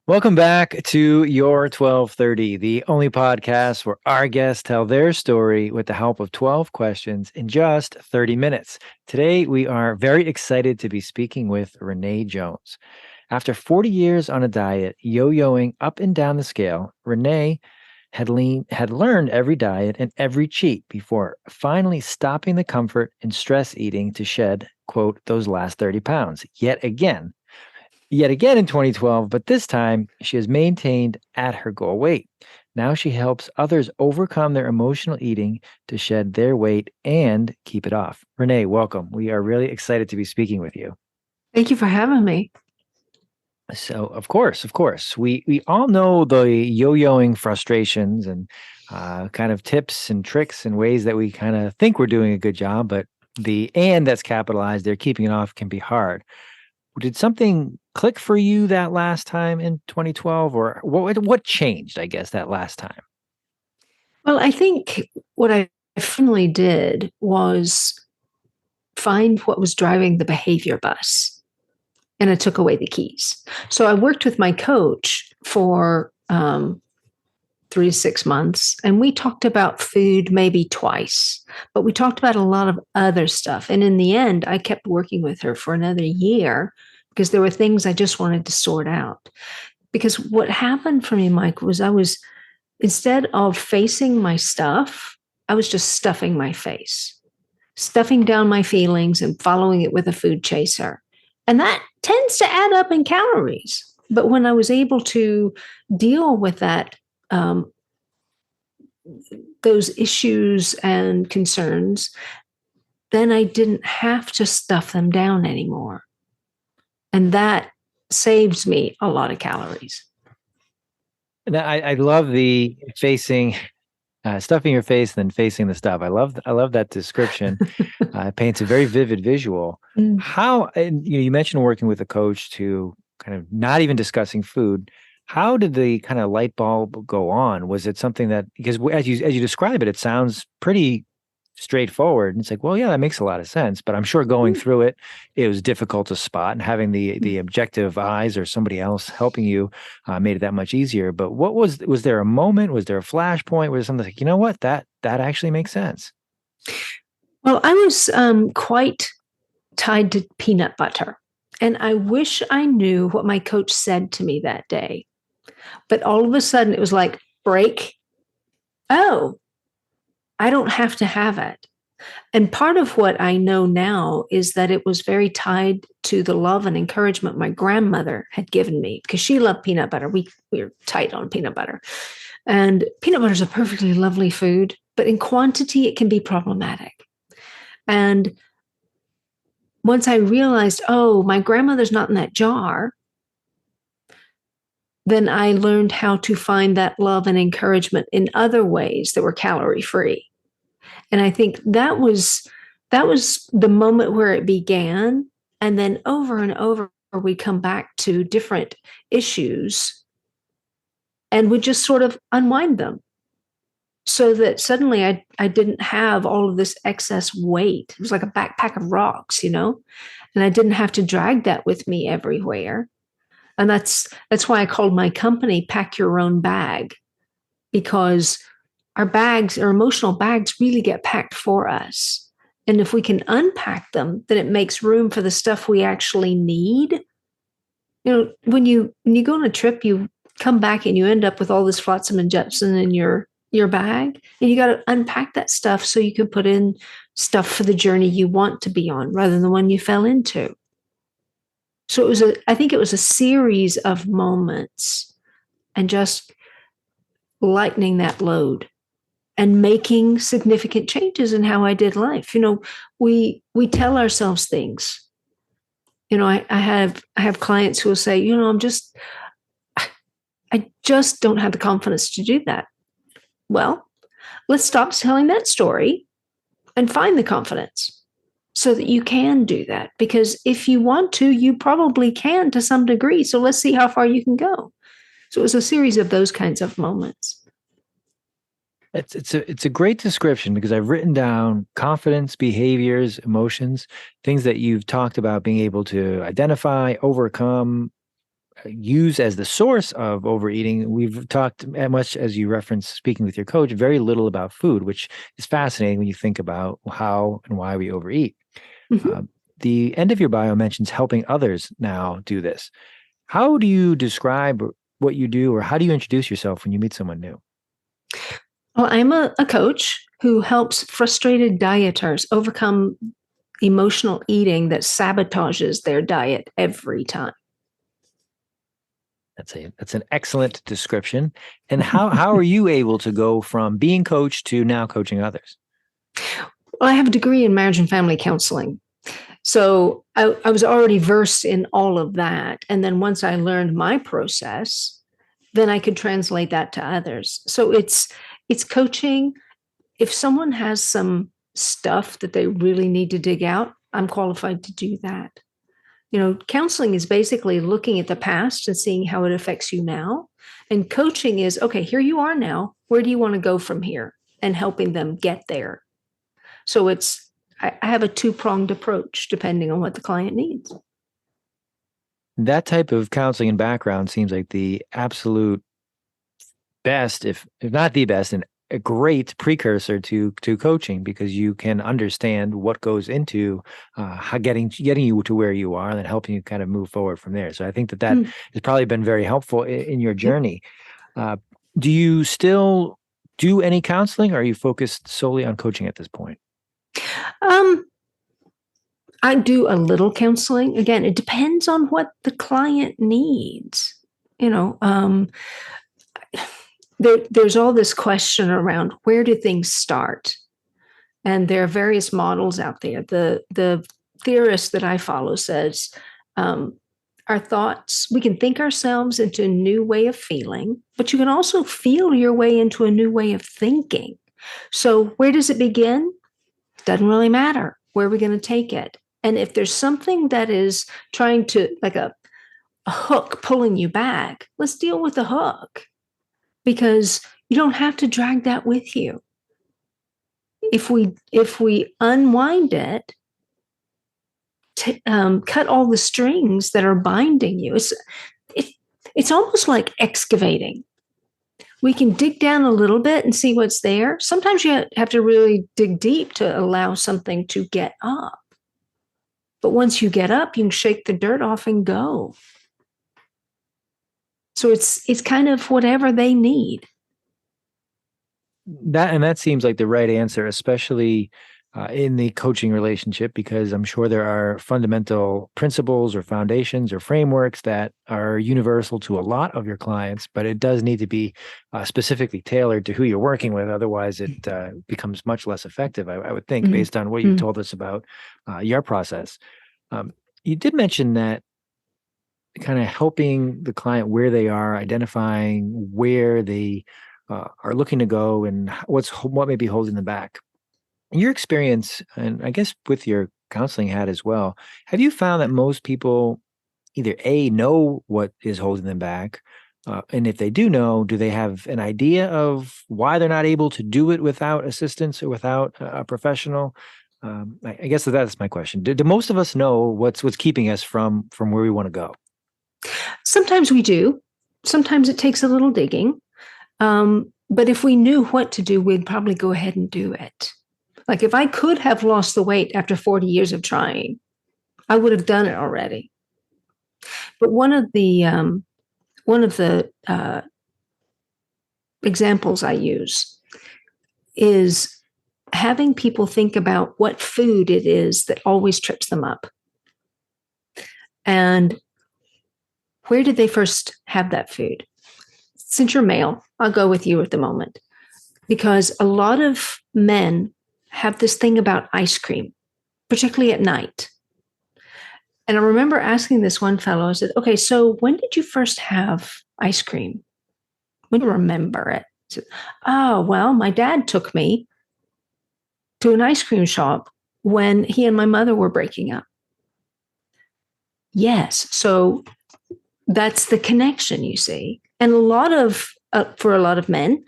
Welcome back to Your 1230, the only podcast where our guests tell their story with the help of 12 questions in just 30 minutes. Today, we are very excited to be speaking with Renée Jones. After 40 years on a diet, yo-yoing up and down the scale, Renée had learned every diet and every cheat before finally stopping the comfort and stress eating to shed, quote, those last 30 pounds yet again in 2012, but this time she has maintained at her goal weight. Now she helps others overcome their emotional eating to shed their weight and keep it off. Renée, welcome. We are really excited to be speaking with you. Thank you for having me. So, of course, we all know the yo-yoing frustrations and kind of tips and tricks and ways that we kind of think we're doing a good job, but the and that's capitalized, they're keeping it off can be hard. Did something click for you that last time in 2012, or what changed, I guess, that last time? Well, I think what I finally did was find what was driving the behavior bus, and I took away the keys. So I worked with my coach for 3 to 6 months, and we talked about food maybe twice, but we talked about a lot of other stuff. And in the end, I kept working with her for another year because there were things I just wanted to sort out. Because what happened for me, Mike, was instead of facing my stuff, I was just stuffing my face, stuffing down my feelings and following it with a food chaser. And that tends to add up in calories. But when I was able to deal with um, those issues and concerns, then I didn't have to stuff them down anymore. And that saves me a lot of calories. And I love the facing, stuffing your face, then facing the stuff. I love that description. It paints a very vivid visual. Mm. How, and you mentioned working with a coach to kind of not even discussing food. How did the kind of light bulb go on? Was it something that, because as you describe it, it sounds pretty straightforward. And it's like, well, yeah, that makes a lot of sense. But I'm sure going through it, it was difficult to spot, and having the objective eyes or somebody else helping you made it that much easier. But was there a moment? Was there a flashpoint? Was there something like, you know what, that actually makes sense? Well, I was quite tied to peanut butter. And I wish I knew what my coach said to me that day. But all of a sudden, it was like, break. Oh, I don't have to have it. And part of what I know now is that it was very tied to the love and encouragement my grandmother had given me because she loved peanut butter. We were tight on peanut butter. And peanut butter is a perfectly lovely food, but in quantity, it can be problematic. And once I realized, oh, my grandmother's not in that jar, then I learned how to find that love and encouragement in other ways that were calorie free. And I think that was the moment where it began. And then over and over, we come back to different issues and would just sort of unwind them so that suddenly I didn't have all of this excess weight. It was like a backpack of rocks, and I didn't have to drag that with me everywhere. And that's why I called my company Pack Your Own Bag, because our emotional bags really get packed for us. And if we can unpack them, then it makes room for the stuff we actually need. When you go on a trip, you come back and you end up with all this flotsam and jetsam in your bag, and you got to unpack that stuff so you can put in stuff for the journey you want to be on rather than the one you fell into. So I think it was a series of moments and just lightening that load and making significant changes in how I did life. We tell ourselves things. I have clients who will say, I just don't have the confidence to do that. Well, let's stop telling that story and find the confidence so that you can do that. Because if you want to, you probably can to some degree. So let's see how far you can go. So it was a series of those kinds of moments. It's a great description because I've written down confidence, behaviors, emotions, things that you've talked about being able to identify, overcome, use as the source of overeating. We've talked as much as you referenced speaking with your coach, very little about food, which is fascinating when you think about how and why we overeat. Mhm. Uh, the end of your bio mentions helping others now do this. How do you describe what you do, or how do you introduce yourself when you meet someone new? Well, I'm a coach who helps frustrated dieters overcome emotional eating that sabotages their diet every time. That's an excellent description. And how are you able to go from being coached to now coaching others? Well, I have a degree in marriage and family counseling. So I was already versed in all of that. And then once I learned my process, then I could translate that to others. So it's coaching. If someone has some stuff that they really need to dig out, I'm qualified to do that. Counseling is basically looking at the past and seeing how it affects you now. And coaching is, okay, here you are now. Where do you want to go from here? And helping them get there. So I have a two-pronged approach depending on what the client needs. That type of counseling and background seems like the absolute best, if not the best, and a great precursor to coaching, because you can understand what goes into how getting you to where you are, and then helping you kind of move forward from there. So I think that Mm. has probably been very helpful in your Yep. journey. Uh, do you still do any counseling, or are you focused solely on coaching at this point? Um, I do a little counseling. Again, it depends on what the client needs. You know, um, there's all this question around where do things start, and there are various models out there. The theorist that I follow says um, our thoughts, we can think ourselves into a new way of feeling, but you can also feel your way into a new way of thinking. So where does it begin? Doesn't really matter. Where are we going to take it? And if there's something that is trying to, like a hook pulling you back, let's deal with the hook, because you don't have to drag that with you. If we unwind it, cut all the strings that are binding you, it, it's almost like excavating. We can dig down a little bit and see what's there. Sometimes you have to really dig deep to allow something to get up. But once you get up, you can shake the dirt off and go. So it's kind of whatever they need. That seems like the right answer, especially in the coaching relationship, because I'm sure there are fundamental principles or foundations or frameworks that are universal to a lot of your clients, but it does need to be specifically tailored to who you're working with. Otherwise, it becomes much less effective, I would think, Mm-hmm. based on what you've told us about your process. You did mention that kind of helping the client where they are, identifying where they are looking to go, and what may be holding them back. In your experience, and I guess with your counseling hat as well, have you found that most people either A, know what is holding them back, and if they do know, do they have an idea of why they're not able to do it without assistance or without a professional? I guess that's my question. Do most of us know what's keeping us from where we want to go? Sometimes we do. Sometimes it takes a little digging. But if we knew what to do, we'd probably go ahead and do it. Like if I could have lost the weight after 40 years of trying, I would have done it already. But one of the examples I use is having people think about what food it is that always trips them up, and where did they first have that food. Since you're male, I'll go with you at the moment, because a lot of men have this thing about ice cream, particularly at night. And I remember asking this one fellow, I said, okay, so when did you first have ice cream? When do you remember it? He said, oh, well, my dad took me to an ice cream shop when he and my mother were breaking up. Yes. So that's the connection, you see. And for a lot of men,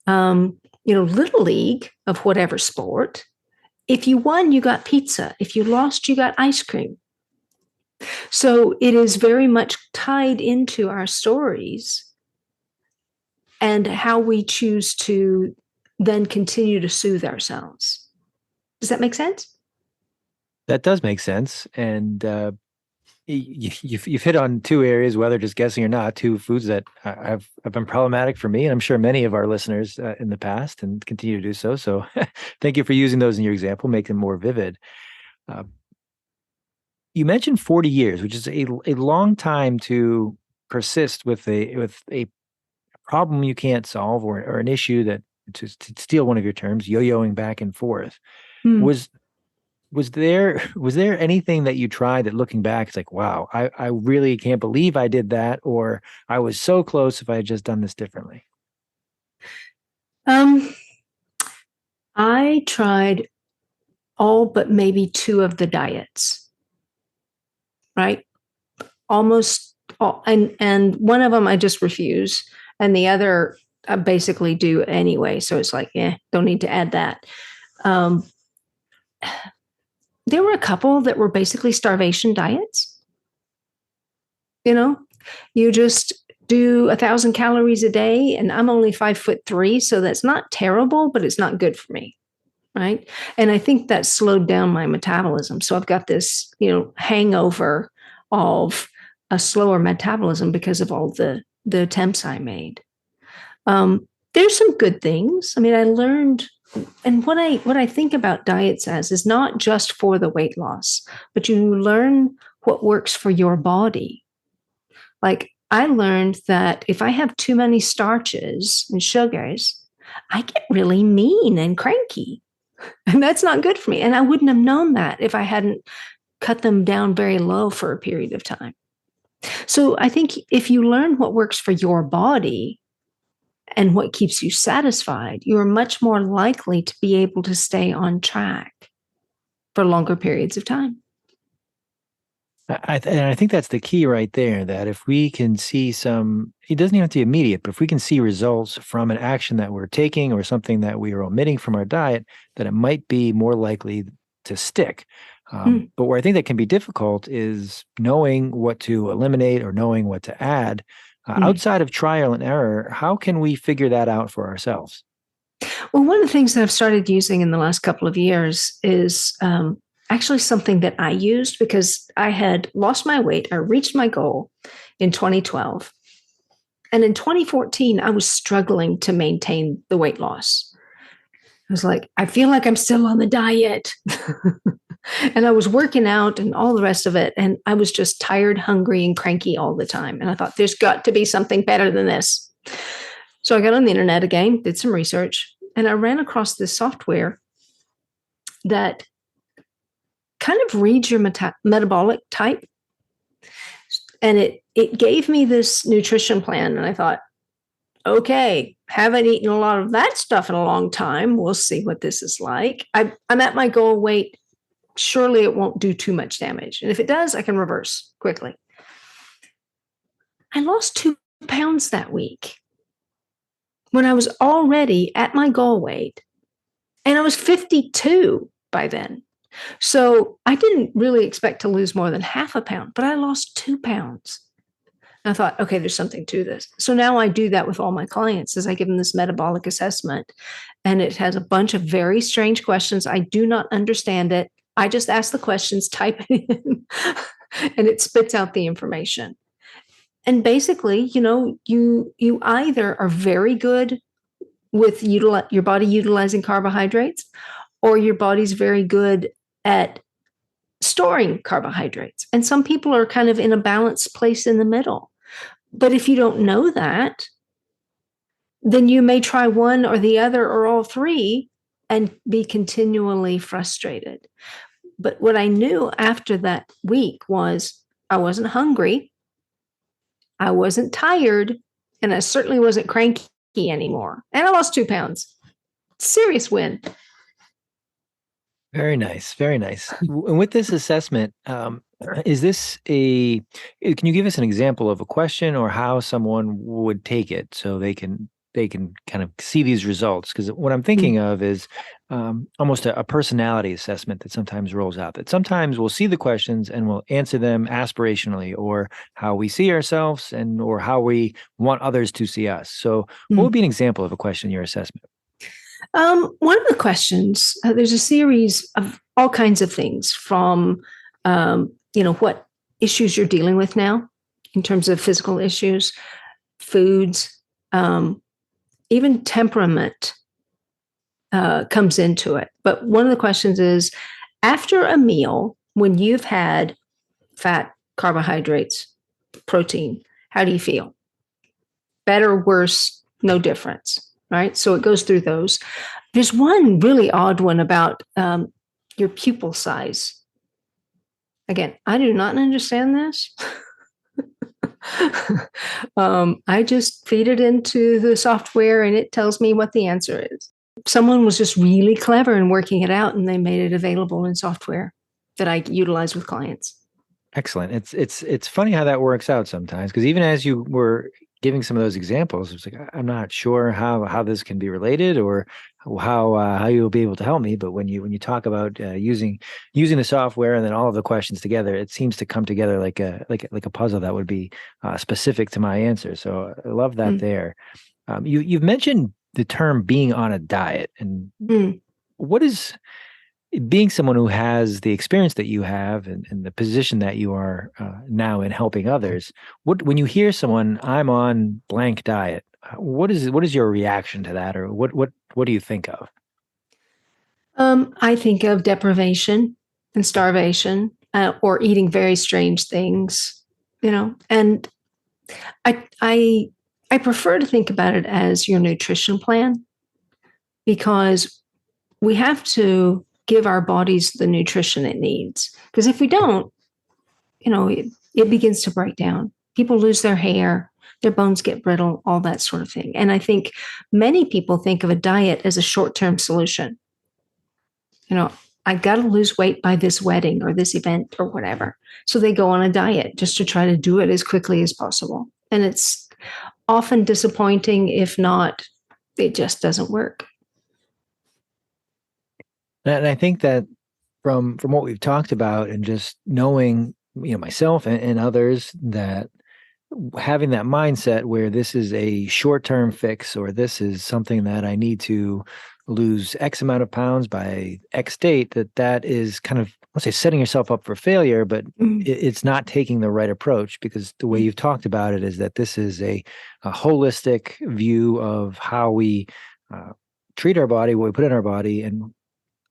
little league of whatever sport, if you won, you got pizza. If you lost, you got ice cream. So it is very much tied into our stories and how we choose to then continue to soothe ourselves. Does that make sense? That does make sense. And you've hit on two areas, whether just guessing or not, two foods that have been problematic for me, and I'm sure many of our listeners in the past and continue to do so. So thank you for using those in your example, make them more vivid. Uh, you mentioned 40 years, which is a long time to persist with a problem you can't solve, or an issue that, to steal one of your terms, yo-yoing back and forth. Hmm. Was was there anything that you tried that, looking back, it's like, wow, I really can't believe I did that, or I was so close if I had just done this differently? Um, I tried all but maybe two of the diets, right? Almost all, and one of them I just refuse, and the other I basically do anyway. So it's like, don't need to add that. Um, there were a couple that were basically starvation diets. You know, you just do 1,000 calories a day, and I'm only 5'3", so that's not terrible, but it's not good for me. Right. And I think that slowed down my metabolism. So I've got this, hangover of a slower metabolism because of all the attempts I made. There's some good things. I mean, I learned, and what I think about diets as is not just for the weight loss, but you learn what works for your body. Like I learned that if I have too many starches and sugars, I get really mean and cranky. And that's not good for me. And I wouldn't have known that if I hadn't cut them down very low for a period of time. So I think if you learn what works for your body and what keeps you satisfied, you're much more likely to be able to stay on track for longer periods of time. And I think that's the key right there, that if we can see it doesn't even have to be immediate, but if we can see results from an action that we're taking or something that we are omitting from our diet, that it might be more likely to stick. Mm, But where I think that can be difficult is knowing what to eliminate or knowing what to add. mm. Outside of trial and error, how can we figure that out for ourselves? Well, one of the things that I've started using in the last couple of years is actually something that I used because I had lost my weight. I reached my goal in 2012. And in 2014, I was struggling to maintain the weight loss. I was like, I feel like I'm still on the diet. And I was working out and all the rest of it. And I was just tired, hungry, and cranky all the time. And I thought, there's got to be something better than this. So I got on the internet again, did some research, and I ran across this software that kind of reads your metabolic type. And it gave me this nutrition plan. And I thought, okay, haven't eaten a lot of that stuff in a long time. We'll see what this is like. I'm at my goal weight. Surely it won't do too much damage. And if it does, I can reverse quickly. I lost 2 pounds that week when I was already at my goal weight, and I was 52 by then. So I didn't really expect to lose more than half a pound, but I lost 2 pounds. And I thought, okay, there's something to this. So now I do that with all my clients as I give them this metabolic assessment. And it has a bunch of very strange questions. I do not understand it. I just ask the questions, type it in, and it spits out the information. And basically, you either are very good with your body utilizing carbohydrates, or your body's very good at storing carbohydrates. And some people are kind of in a balanced place in the middle. But if you don't know that, then you may try one or the other or all three and be continually frustrated. But what I knew after that week was I wasn't hungry, I wasn't tired, and I certainly wasn't cranky anymore. And I lost 2 pounds. Serious win. Very nice, very nice. And with this assessment, is this can you give us an example of a question or how someone would take it so they can they can kind of see these results? Because what I'm Mm, thinking of is almost a personality assessment that sometimes rolls out. That sometimes we'll see the questions and we'll answer them aspirationally, or how we see ourselves, and or how we want others to see us. So, what mm. would be an example of a question in your assessment? One of the questions, there's a series of all kinds of things from, what issues you're dealing with now in terms of physical issues, foods, um, even temperament comes into it. But one of the questions is, after a meal, when you've had fat, carbohydrates, protein, how do you feel? Better, worse, no difference, right? So it goes through those. There's one really odd one about your pupil size. Again, I do not understand this. I just feed it into the software and it tells me what the answer is. Someone was just really clever in working it out and they made it available in software that I utilize with clients. Excellent. It's funny how that works out sometimes, because even as you were giving some of those examples, it's like I'm not sure how this can be related, or how you'll be able to help me. But when you talk about using the software and then all of the questions together, it seems to come together like a puzzle that would be specific to my answer. So I love that Mm. there. You've mentioned the term being on a diet, and Mm. what is being someone who has the experience that you have, and the position that you are now in helping others, when you hear someone, I'm on blank diet, what is your reaction to that, or what do you think of? I think of deprivation and starvation, or eating very strange things, and I, I, I prefer to think about it as your nutrition plan, because we have to give our bodies the nutrition it needs. Because if we don't, it begins to break down. People lose their hair, their bones get brittle, all that sort of thing. And I think many people think of a diet as a short term solution. you know, I got to lose weight by this wedding or this event or whatever. So they go on a diet just to try to do it as quickly as possible. And it's often disappointing. If not, it just doesn't work. And I think that from what we've talked about, and just knowing, myself and others, that having that mindset where this is a short-term fix, or this is something that I need to lose X amount of pounds by X date, that is kind of, let's say, setting yourself up for failure, but Mm. it's not taking the right approach, because the way you've talked about it is that this is a holistic view of how we uh, treat our body, what we put in our body, and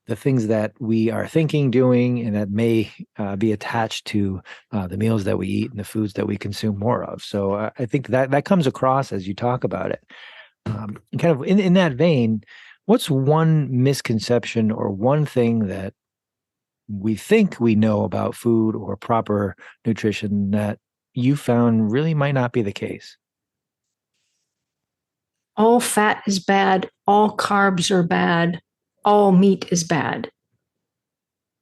the things that we are thinking, doing, and that may be attached to the meals that we eat and the foods that we consume more of. So I think that comes across as you talk about it. And kind of in that vein, what's one misconception or one thing that we think we know about food or proper nutrition that you found really might not be the case? All fat is bad. All carbs are bad. All meat is bad.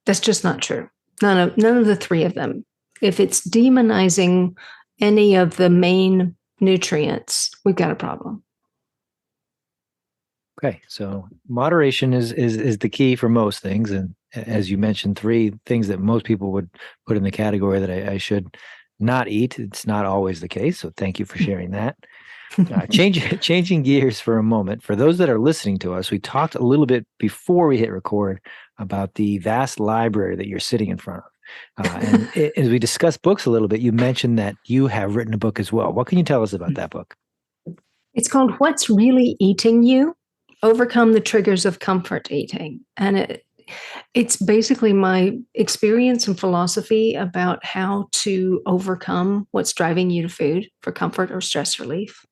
That's just not true. None of the three of them. If it's demonizing any of the main nutrients, we've got a problem. Okay, so moderation is the key for most things, and as you mentioned, three things that most people would put in the category that I should not eat. It's not always the case, so thank you for sharing that. Changing gears for a moment. For those that are listening to us, we talked a little bit before we hit record about the vast library that you're sitting in front of, as we discussed books a little bit, you mentioned that you have written a book as well. What can you tell us about that book? It's called What's Really Eating You? Overcome the Triggers of Comfort Eating. And it's basically my experience and philosophy about how to overcome what's driving you to food for comfort or stress relief.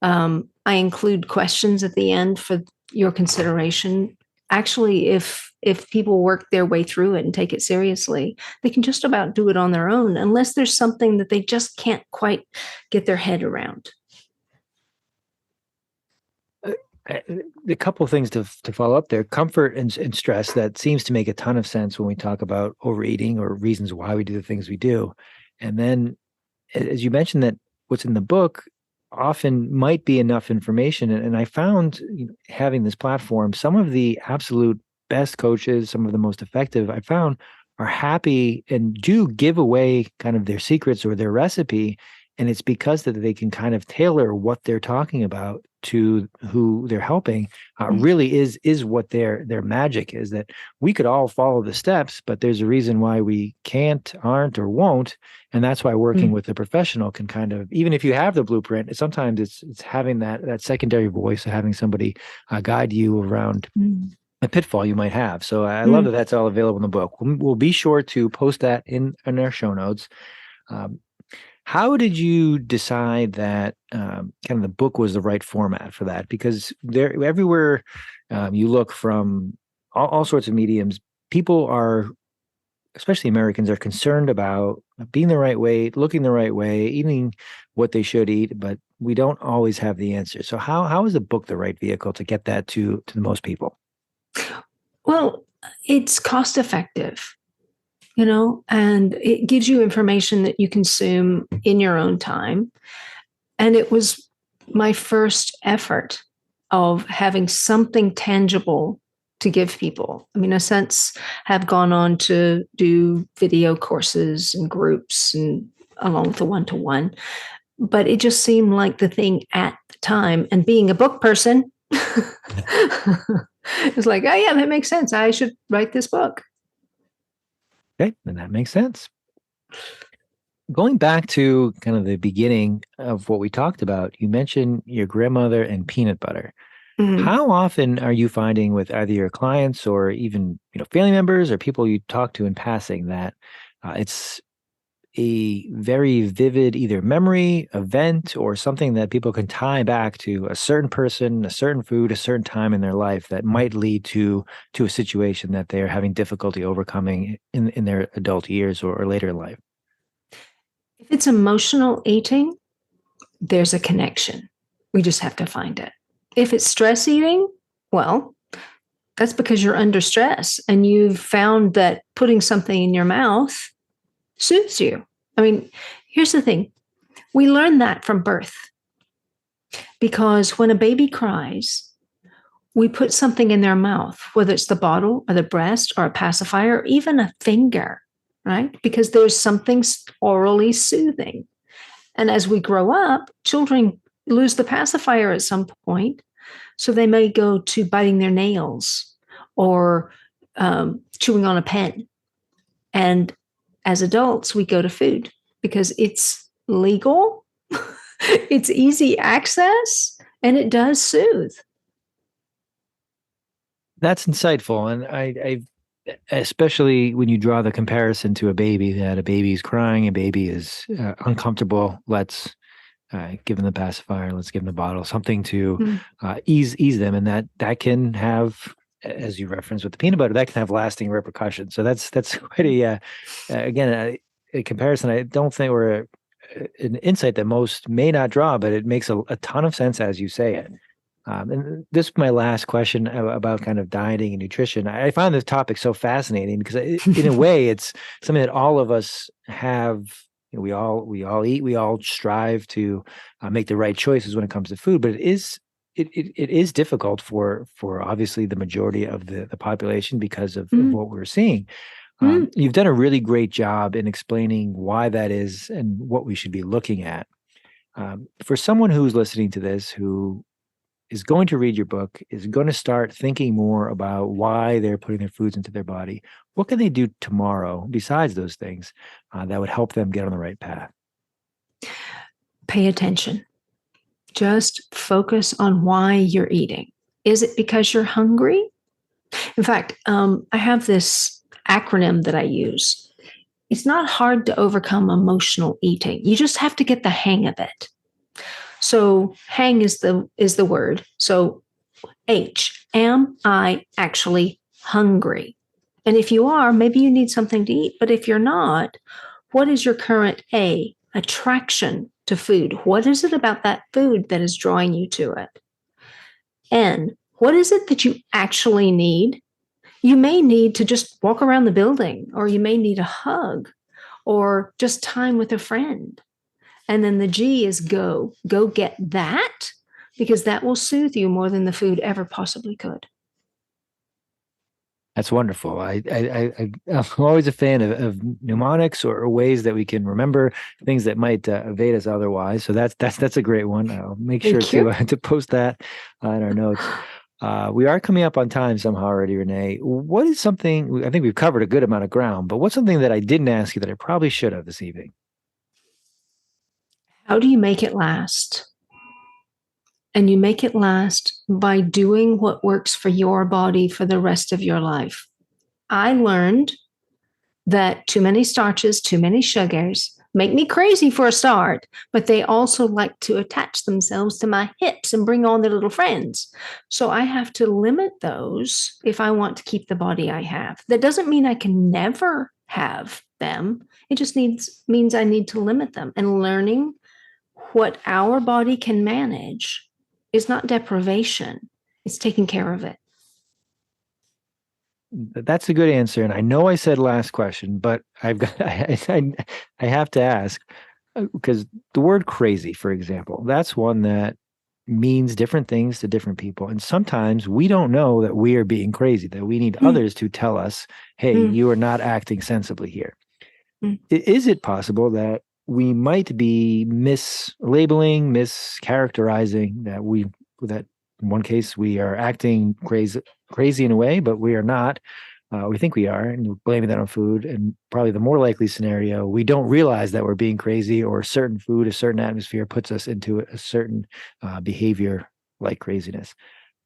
I include questions at the end for your consideration. Actually, if people work their way through it and take it seriously, they can just about do it on their own, unless there's something that they just can't quite get their head around. Uh, a couple of things to follow up there. Comfort and stress, that seems to make a ton of sense when we talk about overeating or reasons why we do the things we do. And then, as you mentioned, that what's in the book often might be enough information. And I found, having this platform, some of the absolute best coaches, some of the most effective I found, are happy and do give away kind of their secrets or their recipe. And it's because that they can kind of tailor what they're talking about to who they're helping. Really is what their magic is. That we could all follow the steps, but there's a reason why we can't, aren't, or won't. And that's why working with a professional can kind of, even if you have the blueprint, sometimes it's having that secondary voice, of having somebody guide you around a pitfall you might have. So I love that that's all available in the book. We'll be sure to post that in our show notes. Um, how did you decide that kind of the book was the right format for that? Because there, everywhere you look, from all sorts of mediums, people are, especially Americans, are concerned about being the right weight, looking the right way, eating what they should eat, but we don't always have the answer. So how is a book the right vehicle to get that to the most people? Well, it's cost effective, and it gives you information that you consume in your own time. And it was my first effort of having something tangible to give people. I mean, I since have gone on to do video courses and groups and along with the one-to-one, but it just seemed like the thing at the time. And being a book person, it's like, oh yeah, that makes sense. I should write this book. Okay, then that makes sense. Going back to kind of the beginning of what we talked about, you mentioned your grandmother and peanut butter. Mhm. How often are you finding with either your clients or even family members or people you talk to in passing that it's a very vivid either memory, event, or something that people can tie back to a certain person, a certain food, a certain time in their life that might lead to a situation that they're having difficulty overcoming in their adult years or later in life? If it's emotional eating, there's a connection. We just have to find it. If it's stress eating, well, that's because you're under stress and you've found that putting something in your mouth soothes you. I mean, here's the thing, we learn that from birth because when a baby cries, we put something in their mouth, whether it's the bottle or the breast or a pacifier or even a finger, right? Because there's something orally soothing. And as we grow up, children lose the pacifier at some point. So they may go to biting their nails or chewing on a pen. And as adults, we go to food because it's legal, it's easy access, and it does soothe. That's insightful, and I especially when you draw the comparison to a baby, that a baby is crying, a baby is uncomfortable. Let's give them the pacifier. Let's give them the bottle, something to Mm. ease them, and that can have, as you referenced with the peanut butter, that can have lasting repercussions. So that's quite again a comparison. I don't think, or an insight that most may not draw, but it makes a ton of sense as you say it. And this is my last question about kind of dieting and nutrition. I find this topic so fascinating because in a way, it's something that all of us have. We all eat. We all strive to make the right choices when it comes to food. But it is difficult for obviously the majority of the population because of Mm. what we're seeing. Mm. You've done a really great job in explaining why that is and what we should be looking at. For someone who's listening to this, who is going to read your book, is going to start thinking more about why they're putting their foods into their body, what can they do tomorrow besides those things that would help them get on the right path? Pay attention. Just focus on why you're eating. Is it because you're hungry? In fact, I have this acronym that I use. It's not hard to overcome emotional eating. You just have to get the hang of it. So, hang is the word. So, H, am I actually hungry? And if you are, maybe you need something to eat. But if you're not, what is your current A, attraction to food? What is it about that food that is drawing you to it? N, what is it that you actually need? You may need to just walk around the building, or you may need a hug, or just time with a friend. And then the G is go. Go get that, because that will soothe you more than the food ever possibly could. That's wonderful. I'm always a fan of mnemonics or ways that we can remember things that might evade us otherwise. So that's a great one. I'll make sure Thank you. to post that in our notes. We are coming up on time somehow already, Renee. What is something, I think we've covered a good amount of ground, but what's something that I didn't ask you that I probably should have this evening? How do you make it last? And you make it last by doing what works for your body for the rest of your life. I learned that too many starches, too many sugars make me crazy for a start, but they also like to attach themselves to my hips and bring on their little friends. So I have to limit those if I want to keep the body I have. That doesn't mean I can never have them. It just means I need to limit them. And learning what our body can manage is not deprivation, it's taking care of it. That's a good answer. And I know I said last question, but I've got, I have to ask because the word crazy, for example, that's one that means different things to different people. And sometimes we don't know that we are being crazy, that we need Mm, others to tell us, hey, mm, you are not acting sensibly here. mm. Is it possible that we might be mislabeling, mischaracterizing that in one case we are acting crazy in a way, but we are not. We think we are, and we're blaming that on food. And probably the more likely scenario, we don't realize that we're being crazy, or a certain food, a certain atmosphere puts us into a certain behavior like craziness.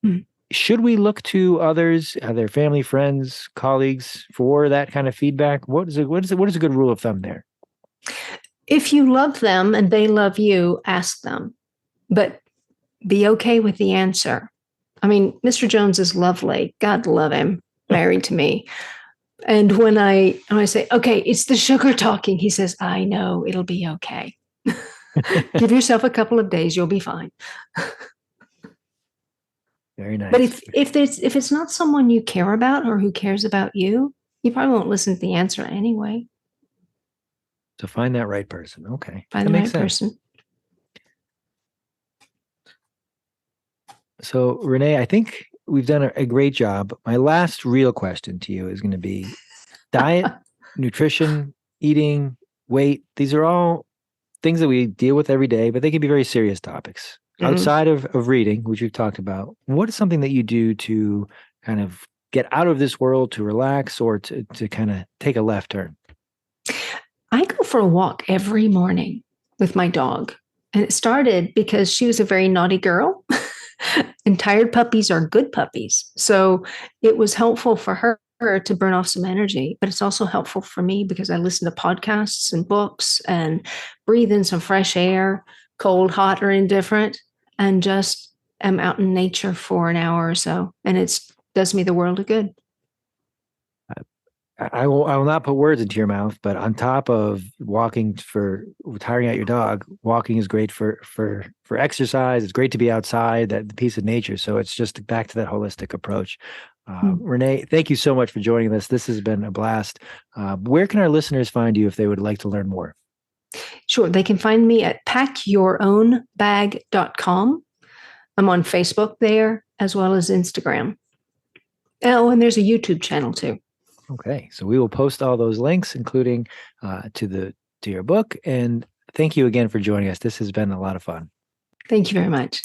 Mm. Should we look to others, their family, friends, colleagues, for that kind of feedback? What is a good rule of thumb there? If you love them and they love you, ask them, but be okay with the answer. I mean, Mr. Jones is lovely. God love him, married to me. And when I say, okay, it's the sugar talking, he says, I know, it'll be okay. Give yourself a couple of days, you'll be fine. Very But nice. if it's not someone you care about or who cares about you, you probably won't listen to the answer anyway. So find that right person. Okay, Find that the makes right sense. person. So Renee, I think we've done a great job. My last real question to you is going to be diet, nutrition, eating, weight. These are all things that we deal with every day, but they can be very serious topics. Mhm. Outside of reading, which we've talked about, what is something that you do to kind of get out of this world, to relax, or to kind of take a left turn? I go for a walk every morning with my dog. And it started because she was a very naughty girl, and tired puppies are good puppies. So it was helpful for her to burn off some energy, but it's also helpful for me because I listen to podcasts and books and breathe in some fresh air, cold, hot, or indifferent, and just am out in nature for an hour or so. And it does me the world of good. I will not put words into your mouth, but on top of walking for tiring out your dog, walking is great for exercise. It's great to be outside, that the peace of nature. So it's just back to that holistic approach. Mm. Renee, thank you so much for joining us. This has been a blast. Where can our listeners find you if they would like to learn more? Sure. They can find me at packyourownbag.com. I'm on Facebook there as well as Instagram. Oh, and there's a YouTube channel too. Okay, so we will post all those links, including to your book. And thank you again for joining us. This has been a lot of fun. Thank you very much.